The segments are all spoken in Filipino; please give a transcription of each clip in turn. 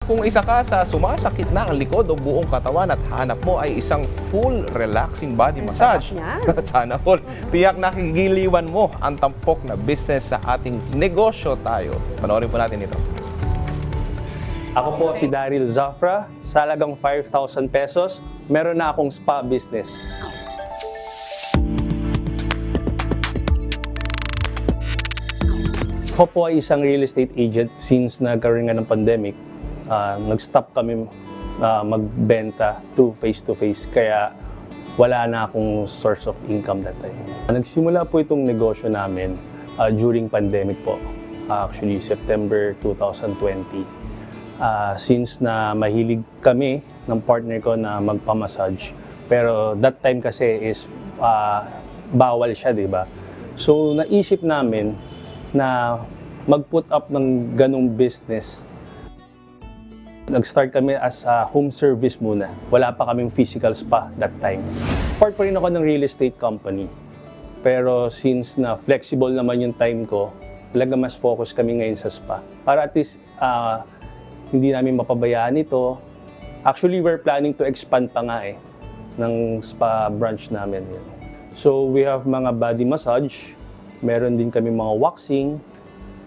kung isa ka sa sumasakit na ang likod o buong katawan at hanap mo ay isang full relaxing body massage. Sana all. Tiyak nakikiliwan mo ang tampok na business sa ating negosyo tayo. Panoorin po natin ito. Ako po si Daryl Zafra, sa halagang 5,000 pesos, meron na akong spa business. Ako po ay isang real estate agent. Since nagkaroon nga ng pandemic, nag-stop kami magbenta to face-to-face, kaya wala na akong source of income that time. Nagsimula po itong negosyo namin during pandemic po, actually September 2020. Since na mahilig kami ng partner ko na magpamassage, pero that time kasi is bawal siya, di ba? So naisip namin na mag-put up ng ganong business. Nag-start kami as a home service muna. Wala pa kaming physical spa that time. Part pa rin ako ng real estate company. Pero since na flexible naman yung time ko, talaga mas focus kami ngayon sa spa. Para at least hindi namin mapabayaan ito. Actually, we're planning to expand pa nga ng spa branch namin. So we have mga body massage, meron din kami mga waxing,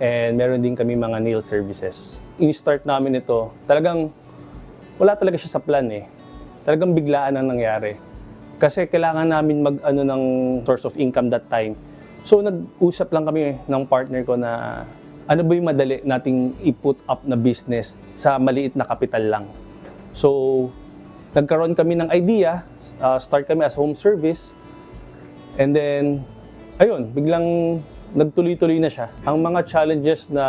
and meron din kami mga nail services. In-start namin ito, talagang wala talaga siya sa plan Talagang biglaan ang nangyari. Kasi kailangan namin mag-ano ng source of income that time. So nag-usap lang kami ng partner ko na ano ba yung madali nating i-put up na business sa maliit na kapital lang. So nagkaroon kami ng idea, start kami as home service, and then ayun, biglang nagtuloy-tuloy na siya. Ang mga challenges na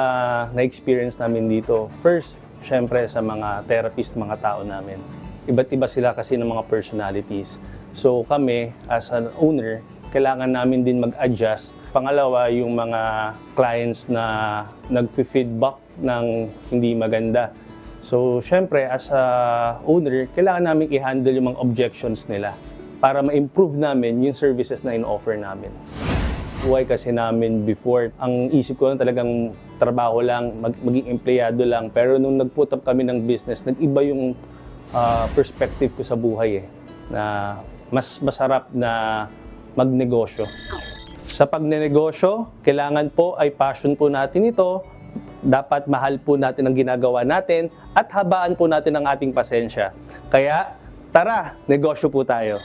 na-experience namin dito, first, syempre sa mga therapist, mga tao namin. Iba't iba sila kasi ng mga personalities. So kami, as an owner, kailangan namin din mag-adjust. Pangalawa, yung mga clients na nag-feedback ng hindi maganda. So syempre, as a owner, kailangan namin i-handle yung mga objections nila para ma-improve namin yung services na in-offer namin. Buhay kasi namin before, ang isip ko talagang trabaho lang, maging empleyado lang. Pero nung nag-put up kami ng business, nag-iba yung perspective ko sa buhay na mas masarap na magnegosyo. Sa pagnenegosyo, kailangan po ay passion po natin ito, dapat mahal po natin ang ginagawa natin, at habaan po natin ang ating pasensya. Kaya, tara, negosyo po tayo.